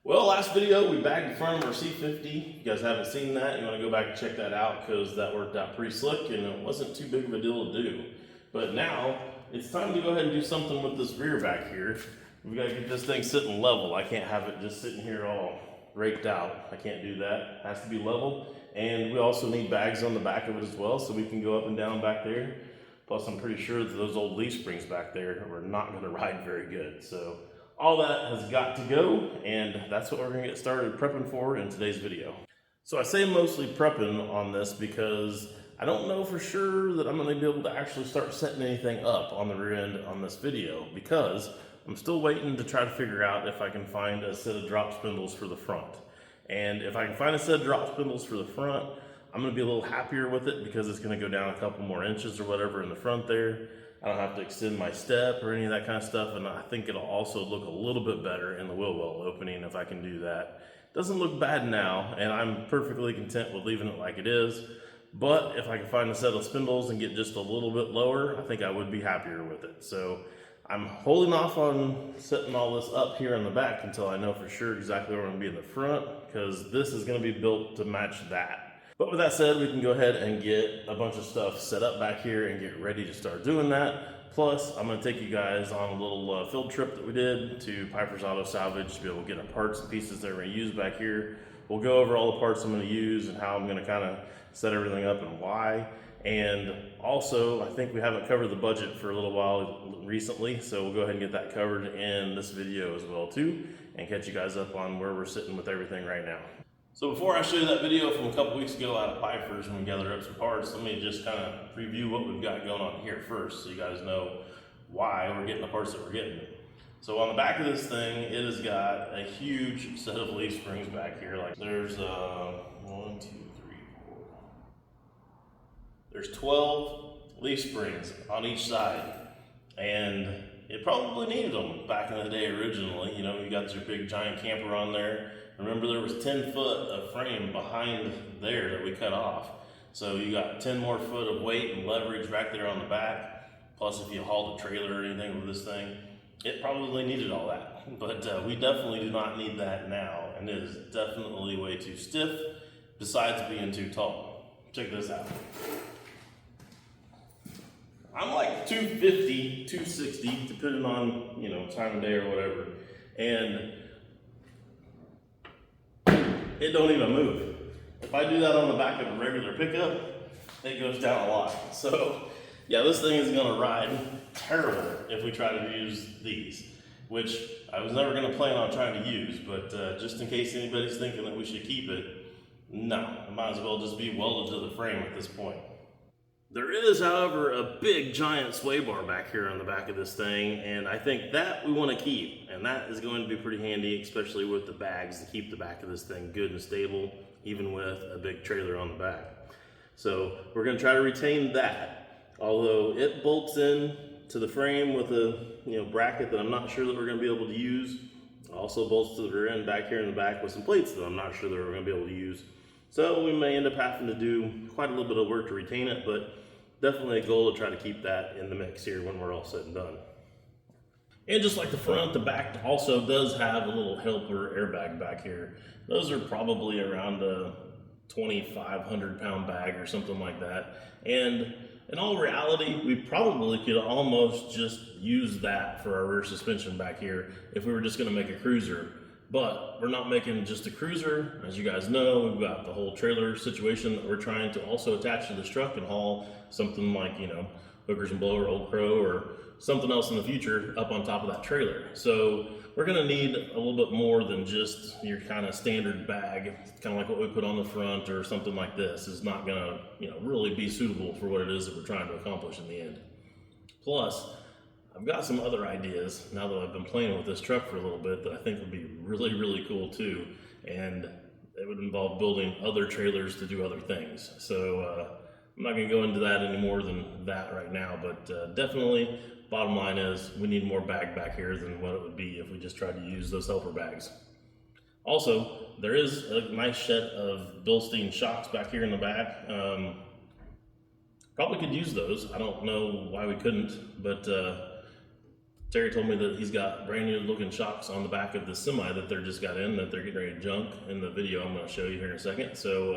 Well, last video we bagged the front of our C50. If you guys haven't seen that, you want to go back and check that out because that worked out pretty slick and it wasn't too big of a deal to do. But now it's time to go ahead and do something with this rear back here. We got to get this thing sitting level. I can't have it just sitting here all raked out. I can't do that. It has to be level. And we also need bags on the back of it as well so we can go up and down back there. Plus, I'm pretty sure that those old leaf springs back there are not going to ride very good. So all that has got to go, and that's what we're going to get started prepping for in today's video. So I say mostly prepping on this because I don't know for sure that I'm going to be able to actually start setting anything up on the rear end on this video, because I'm still waiting to try to figure out if I can find a set of drop spindles for the front. And if I can find a set of drop spindles for the front, I'm going to be a little happier with it because it's going to go down a couple more inches or whatever in the front there. I don't have to extend my step or any of that kind of stuff, and I think it'll also look a little bit better in the wheel well opening if I can do that. Doesn't look bad now, and I'm perfectly content with leaving it like it is, but if I can find a set of spindles and get just a little bit lower, I think I would be happier with it. So I'm holding off on setting all this up here in the back until I know for sure exactly where I'm going to be in the front, because this is going to be built to match that. But with that said, we can go ahead and get a bunch of stuff set up back here and get ready to start doing that. Plus, I'm going to take you guys on a little field trip that we did to Piper's Auto Salvage to be able to get the parts and pieces that we're going to use back here. We'll go over all the parts I'm going to use and how I'm going to kind of set everything up and why. And also, I think we haven't covered the budget for a little while recently, so we'll go ahead and get that covered in this video as well too, and catch you guys up on where we're sitting with everything right now. So before I show you that video from a couple weeks ago out of Piper's when we gathered up some parts, let me just kind of review what we've got going on here first so you guys know why we're getting the parts that we're getting. So on the back of this thing, it has got a huge set of leaf springs back here. Like there's 1, 2, 3, 4. There's 12 leaf springs on each side, and it probably needed them back in the day originally. You know, you got your big giant camper on there. Remember, there was 10 foot of frame behind there that we cut off. So you got 10 more foot of weight and leverage back there on the back. Plus, if you hauled a trailer or anything with this thing, it probably needed all that. But we definitely do not need that now. And it is definitely way too stiff, besides being too tall. Check this out. I'm like 250, 260, depending on, you know, time of day or whatever. And it don't even move. If I do that on the back of a regular pickup, it goes down a lot. So yeah, this thing is gonna ride terrible if we try to use these, which I was never gonna plan on trying to use, but just in case anybody's thinking that we should keep it, no, it might as well just be welded to the frame at this point. There is, however, a big giant sway bar back here on the back of this thing, and I think that we want to keep, and that is going to be pretty handy, especially with the bags, to keep the back of this thing good and stable, even with a big trailer on the back. So we're going to try to retain that, although it bolts in to the frame with a bracket that I'm not sure that we're going to be able to use. Also bolts to the rear end back here in the back with some plates that I'm not sure that we're going to be able to use. So we may end up having to do quite a little bit of work to retain it, but definitely a goal to try to keep that in the mix here when we're all said and done. And just like the front, the back also does have a little helper airbag back here. Those are probably around a 2,500 pound bag or something like that. And in all reality, we probably could almost just use that for our rear suspension back here if we were just gonna make a cruiser. But we're not making just a cruiser. As you guys know, we've got the whole trailer situation that we're trying to also attach to this truck and haul something like, Hookers and Blower, Old Crow, or something else in the future up on top of that trailer. So we're gonna need a little bit more than just your kind of standard bag, kind of like what we put on the front or something like this. Is not gonna, really be suitable for what it is that we're trying to accomplish in the end. Plus, I've got some other ideas now that I've been playing with this truck for a little bit that I think would be really, really cool too. And it would involve building other trailers to do other things. So I'm not gonna go into that any more than that right now, but definitely bottom line is we need more bag back here than what it would be if we just tried to use those helper bags. Also, there is a nice set of Bilstein shocks back here in the back. Probably could use those. I don't know why we couldn't, but Terry told me that he's got brand new looking shocks on the back of the semi that they're just got in, that they're getting ready to junk in the video I'm going to show you here in a second. So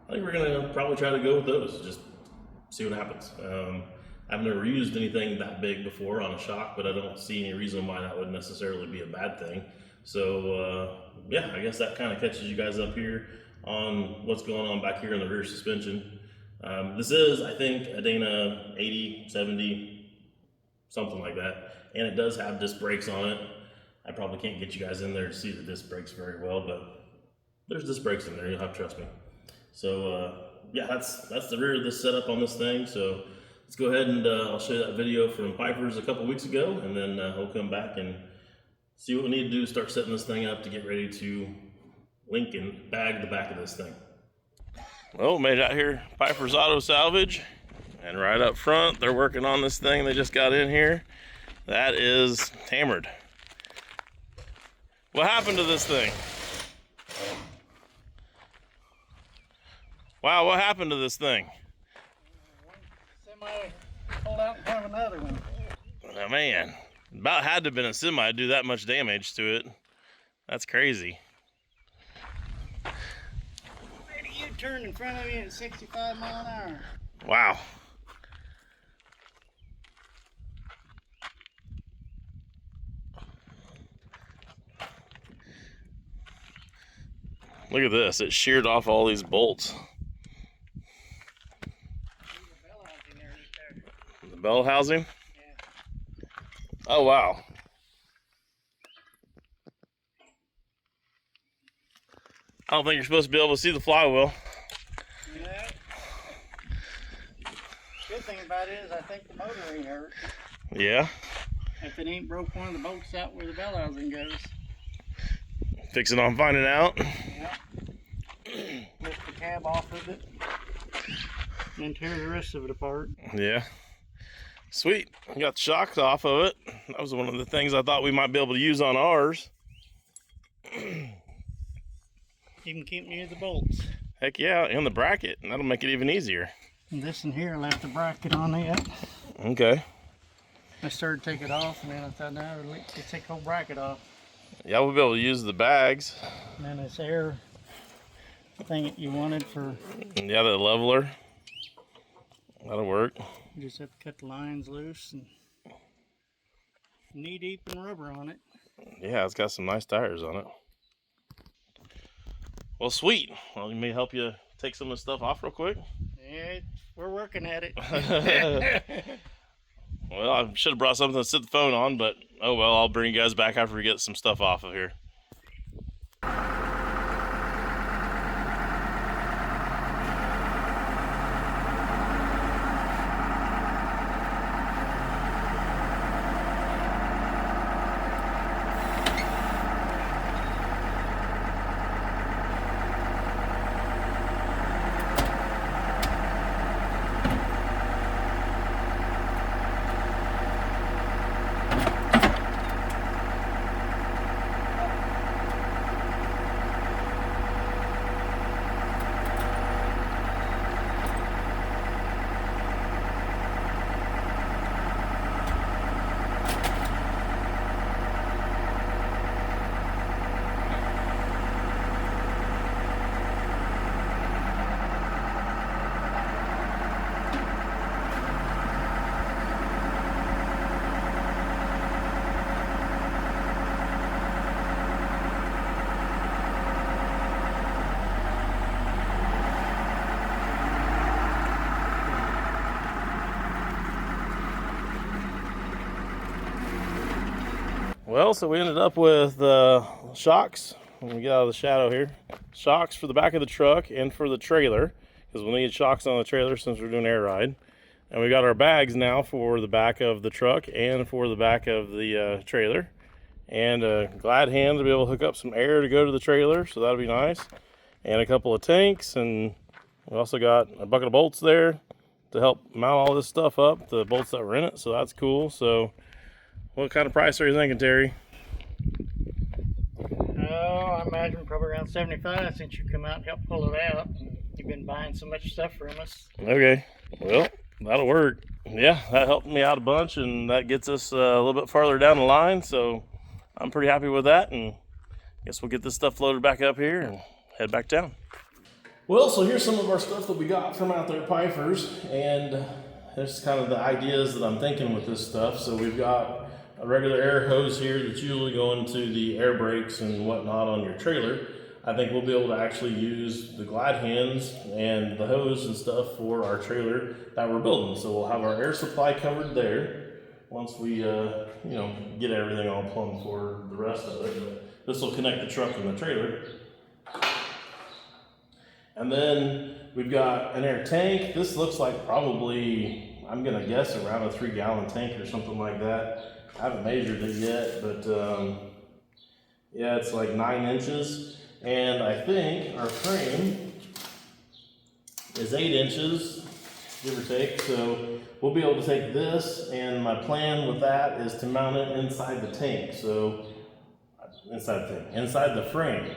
I think we're going to probably try to go with those, just see what happens. I've never used anything that big before on a shock, but I don't see any reason why that would necessarily be a bad thing. So yeah, I guess that kind of catches you guys up here on what's going on back here in the rear suspension. This is, I think, a Dana 80, 70, something like that. And it does have disc brakes on it. I probably can't get you guys in there to see the disc brakes very well, but there's disc brakes in there, you'll have to trust me. So yeah, that's the rear of this setup on this thing. So let's go ahead and I'll show you that video from Piper's a couple weeks ago, and then we'll come back and see what we need to do to start setting this thing up to get ready to link and bag the back of this thing. Well, made it out here, Piper's Auto Salvage, and right up front, they're working on this thing they just got in here. That is hammered. What happened to this thing? Wow, what happened to this thing? Semi pulled out in front of another one. Oh, man, about had to have been a semi to do that much damage to it. That's crazy. Made a U-turn in front of me at 65 mile an hour. Wow. Look at this, it sheared off all these bolts. The bell housing? Yeah. Oh, wow. I don't think you're supposed to be able to see the flywheel. Yeah. Good thing about it is I think the motor ain't hurt. Yeah. If it ain't broke one of the bolts out where the bell housing goes. Fixing on finding out. Yeah. Lift the cab off of it. And then tear the rest of it apart. Yeah. Sweet. We got the shocks off of it. That was one of the things I thought we might be able to use on ours. Even keep near the bolts. Heck yeah, and the bracket. And that'll make it even easier. And this in here left the bracket on it. Okay. I started to take it off, and then I thought, no, let's take the whole bracket off. Yeah, we'll be able to use the bags. And then this air thing that you wanted for... Yeah, the leveler. That'll work. You just have to cut the lines loose and knee deep in rubber on it. Yeah, it's got some nice tires on it. Well, sweet. Well, let me help you take some of the stuff off real quick. Yeah, we're working at it. Well, I should have brought something to sit the phone on, but oh well, I'll bring you guys back after we get some stuff off of here. Well, so we ended up with shocks, when we get out of the shadow here, shocks for the back of the truck and for the trailer, because we'll need shocks on the trailer since we're doing air ride. And we got our bags now for the back of the truck and for the back of the trailer. And a glad hand to be able to hook up some air to go to the trailer, so that'll be nice. And a couple of tanks, and we also got a bucket of bolts there to help mount all this stuff up, the bolts that were in it, so that's cool. So what kind of price are you thinking, Terry? Oh, I imagine probably around 75 since you come out and help pull it out. And you've been buying so much stuff from us. Okay, well, that'll work. yeah, that helped me out a bunch, and that gets us a little bit farther down the line. So I'm pretty happy with that, and guess we'll get this stuff loaded back up here and head back down. Well, so here's some of our stuff that we got from out there at Pfeiffer's, and there's kind of the ideas that I'm thinking with this stuff. So we've got a regular air hose here that's usually going to the air brakes and whatnot on your trailer. I think we'll be able to actually use the glide hands and the hose and stuff for our trailer that we're building. So we'll have our air supply covered there once we, get everything all plumbed for the rest of it. But this will connect the truck and the trailer. And then we've got an air tank. This looks like probably, I'm gonna guess around a 3-gallon tank or something like that. I haven't measured it yet, but yeah, it's like 9 inches. And I think our frame is 8 inches, give or take. So we'll be able to take this, and my plan with that is to mount it inside the tank. So inside the frame,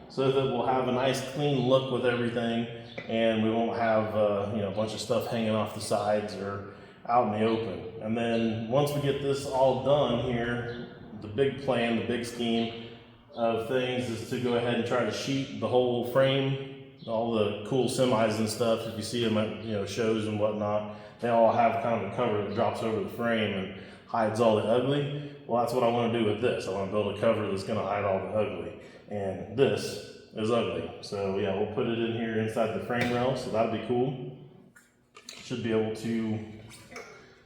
so that we'll have a nice clean look with everything, and we won't have a bunch of stuff hanging off the sides or out in the open. And then once we get this all done here, the big plan, the big scheme of things is to go ahead and try to sheet the whole frame. All the cool semis and stuff, if you see them at shows and whatnot, they all have kind of a cover that drops over the frame and hides all the ugly. Well, that's what I want to do with this. I want to build a cover that's going to hide all the ugly, and this is ugly. So yeah, we'll put it in here inside the frame rail, so that'll be cool. Should be able to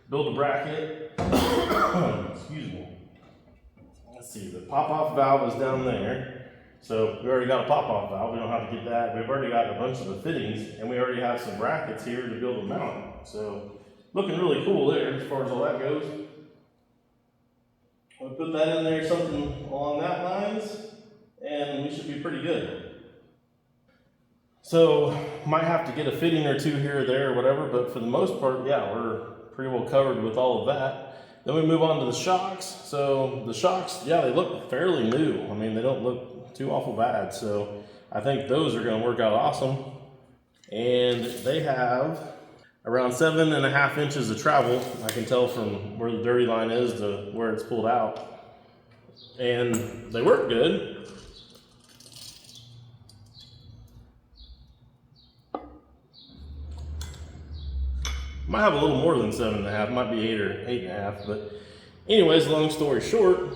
build a bracket. Excuse me. Let's see, the pop-off valve is down there. So we already got a pop-off valve, we don't have to get that. We've already got a bunch of the fittings, and we already have some brackets here to build a mount. So looking really cool there as far as all that goes. We'll put that in there, something along that lines, and we should be pretty good. So might have to get a fitting or two here or there or whatever, but for the most part, yeah, we're pretty well covered with all of that. Then we move on to the shocks. So the shocks, yeah, they look fairly new. I mean, they don't look too awful bad. So I think those are gonna work out awesome. And they have around 7.5 inches of travel. I can tell from where the dirty line is to where it's pulled out. And they work good. Might have a little more than 7.5, might be 8 or 8.5, but anyways, long story short,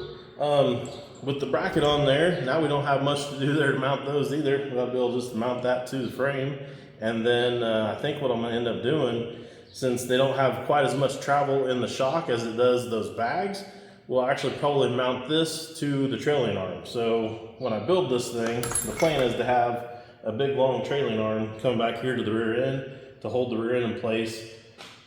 with the bracket on there, now we don't have much to do there to mount those either. We'll be able to just mount that to the frame. And then I think what I'm gonna end up doing, since they don't have quite as much travel in the shock as it does those bags, we'll actually probably mount this to the trailing arm. So when I build this thing, the plan is to have a big long trailing arm come back here to the rear end to hold the rear end in place.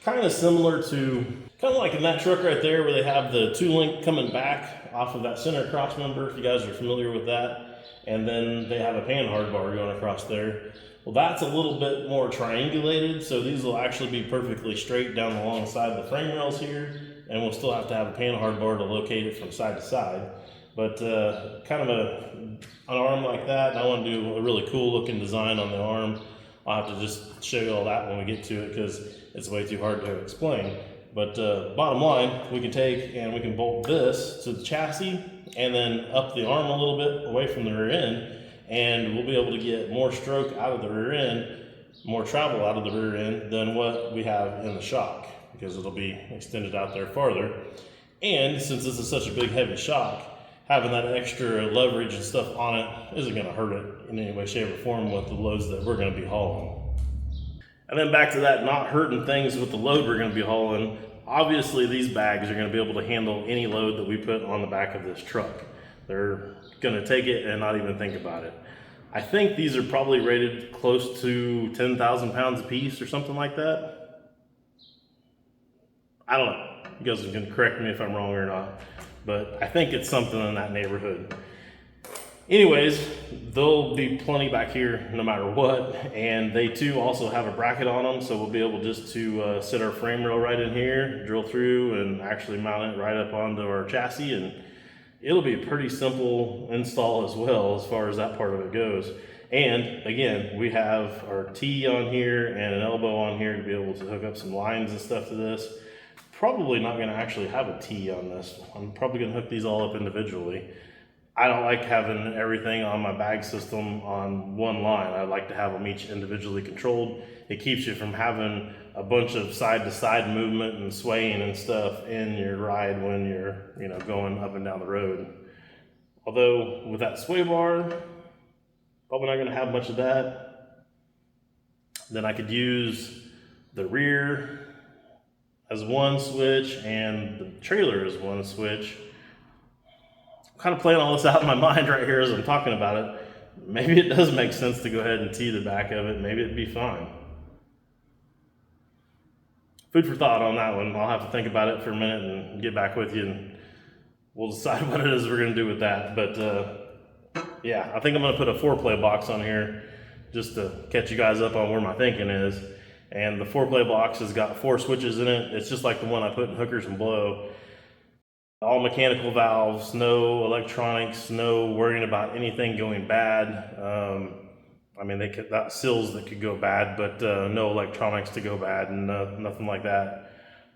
Kind of similar to, kind of like in that truck right there where they have the 2-link coming back off of that center cross member, if you guys are familiar with that. And then they have a pan hard bar going across there. Well, that's a little bit more triangulated, so these will actually be perfectly straight down alongside the frame rails here, and we'll still have to have a pan hard bar to locate it from side to side. But kind of an arm like that, and I want to do a really cool looking design on the arm. I'll have to just show you all that when we get to it because it's way too hard to explain. But bottom line, we can take and we can bolt this to the chassis and then up the arm a little bit away from the rear end, and we'll be able to get more stroke out of the rear end, more travel out of the rear end than what we have in the shock, because it'll be extended out there farther. And since this is such a big heavy shock, having that extra leverage and stuff on it isn't going to hurt it in any way, shape, or form with the loads that we're going to be hauling. And then back to that not hurting things with the load we're going to be hauling. Obviously, these bags are going to be able to handle any load that we put on the back of this truck. They're going to take it and not even think about it. I think these are probably rated close to 10,000 pounds a piece or something like that. I don't know. You guys can correct me if I'm wrong or not, but I think it's something in that neighborhood. Anyways, there'll be plenty back here no matter what, and they too also have a bracket on them, so we'll be able just to sit our frame rail right in here, drill through, and actually mount it right up onto our chassis, and it'll be a pretty simple install as well as far as that part of it goes. And again, we have our T on here and an elbow on here to be able to hook up some lines and stuff to this. probably not going to actually have a T on this. I'm probably going to hook these all up individually. I don't like having everything on my bag system on one line. I like to have them each individually controlled. It keeps you from having a bunch of side-to-side movement and swaying and stuff in your ride when you're, you know, going up and down the road. Although with that sway bar, probably not going to have much of that. Then I could use the rear as one switch and the trailer as one switch. I'm kind of playing all this out in my mind right here as I'm talking about it. Maybe it does make sense to go ahead and tee the back of it. Maybe it'd be fine. Food for thought on that one. I'll have to think about it for a minute and get back with you, and we'll decide what it is we're going to do with that. But yeah, I think I'm going to put a 4-play box on here just to catch you guys up on where my thinking is. And the 4-play box has got 4 switches in it. It's just like the one I put in hookers and blow. All mechanical valves, no electronics, no worrying about anything going bad. I mean, they could, that sills that could go bad, but no electronics to go bad, and nothing like that.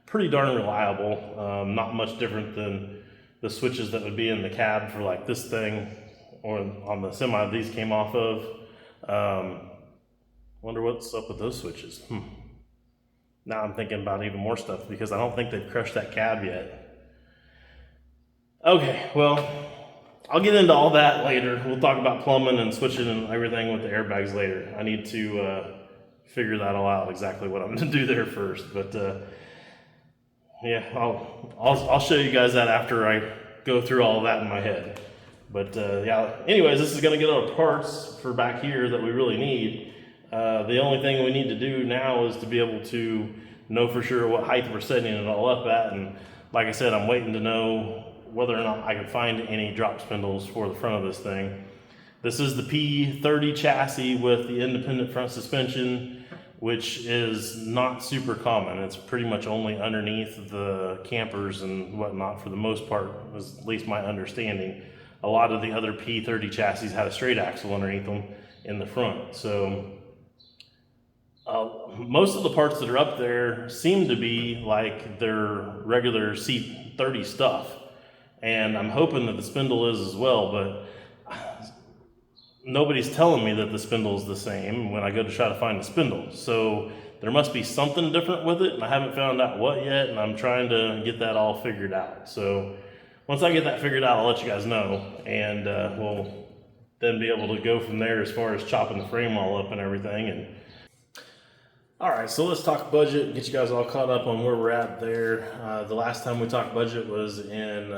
Pretty darn reliable. Not much different than the switches that would be in the cab for like this thing, or on the semi these came off of. Wonder what's up with those switches. Now I'm thinking about even more stuff because I don't think they've crushed that cab yet. Okay, well, I'll get into all that later. We'll talk about plumbing and switching and everything with the airbags later. I need to figure that all out, exactly what I'm going to do there first. But yeah, I'll show you guys that after I go through all of that in my head. But yeah, anyways, this is going to get our parts for back here that we really need. The only thing we need to do now is to be able to know for sure what height we're setting it all up at. And like I said, I'm waiting to know whether or not I can find any drop spindles for the front of this thing. This is the P30 chassis with the independent front suspension, which is not super common. It's pretty much only underneath the campers and whatnot for the most part, is at least my understanding. A lot of the other P30 chassis had a straight axle underneath them in the front. So most of the parts that are up there seem to be like their regular C30 stuff. And I'm hoping that the spindle is as well, but nobody's telling me that the spindle is the same when I go to try to find the spindle. So there must be something different with it, and I haven't found out what yet, and I'm trying to get that all figured out. So once I get that figured out, I'll let you guys know, and we'll then be able to go from there as far as chopping the frame all up and everything. And all right, so let's talk budget, get you guys all caught up on where we're at there. The last time we talked budget was in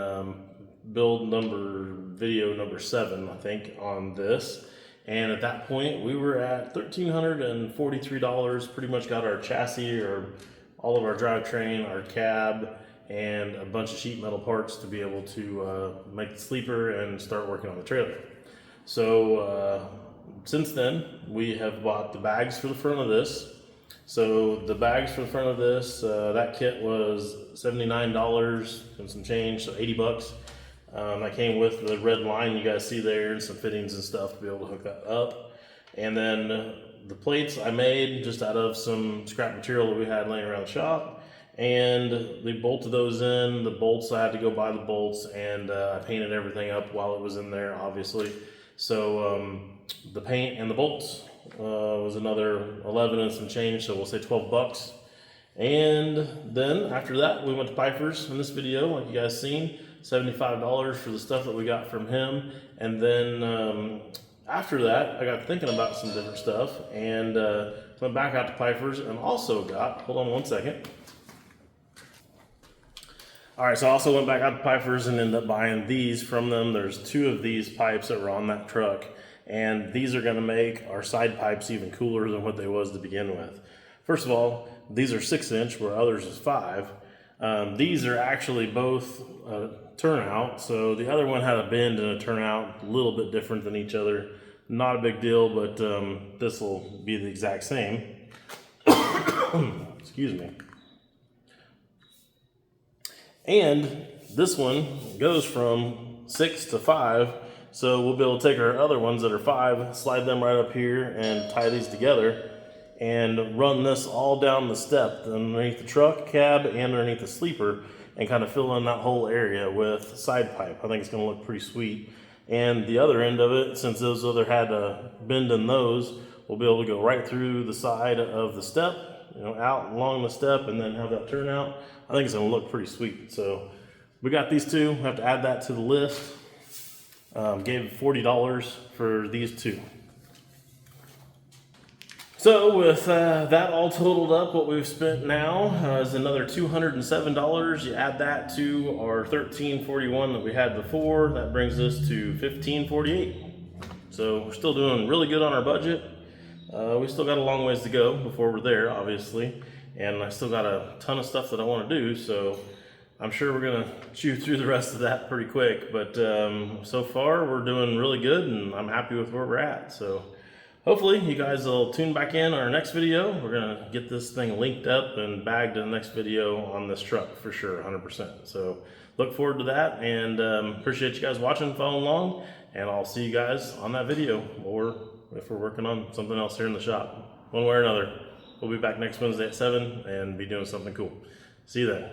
video number 7, I think, on this. And at that point, we were at $1,343, pretty much got our chassis, or all of our drivetrain, our cab, and a bunch of sheet metal parts to be able to make the sleeper and start working on the trailer. So since then, we have bought the bags for the front of this. So the bags for the front of this, that kit was $79 and some change, so 80 bucks. That came with the red line you guys see there and some fittings and stuff to be able to hook that up. And then the plates I made just out of some scrap material that we had laying around the shop. And we bolted those in. The bolts, I had to go buy the bolts, and I painted everything up while it was in there, obviously. So the paint and the bolts was another 11 and some change, so we'll say 12 bucks. And then after that, we went to Piper's in this video, like you guys seen, $75 for the stuff that we got from him. And then after that, I got thinking about some different stuff, and went back out to Piper's and also got, hold on one second. All right, so I also went back out to Piper's and ended up buying these from them. There's 2 of these pipes that were on that truck, and these are gonna make our side pipes even cooler than what they was to begin with. First of all, these are 6-inch where others is 5. These are actually both turnout, so the other one had a bend and a turnout, a little bit different than each other. Not a big deal, but this will be the exact same. Excuse me. And this one goes from 6 to 5, so we'll be able to take our other ones that are 5, slide them right up here and tie these together. and run this all down the step underneath the truck cab and underneath the sleeper, and kind of fill in that whole area with side pipe. I think it's going to look pretty sweet. And the other end of it, since those other had a bend in those, we'll be able to go right through the side of the step, out along the step, and then have that turnout. I think it's going to look pretty sweet. So we got these two. We have to add that to the list. Gave $40 for these two. So with that all totaled up, what we've spent now is another $207. You add that to our $13.41 that we had before, that brings us to $15.48. So we're still doing really good on our budget. We still got a long ways to go before we're there, obviously, and I still got a ton of stuff that I want to do, so I'm sure we're gonna chew through the rest of that pretty quick. But so far we're doing really good, and I'm happy with where we're at. So hopefully you guys will tune back in on our next video. We're gonna get this thing linked up and bagged in the next video on this truck for sure, 100%. So look forward to that, and appreciate you guys watching, following along, and I'll see you guys on that video, or if we're working on something else here in the shop, one way or another. We'll be back next Wednesday at 7 and be doing something cool. See you then.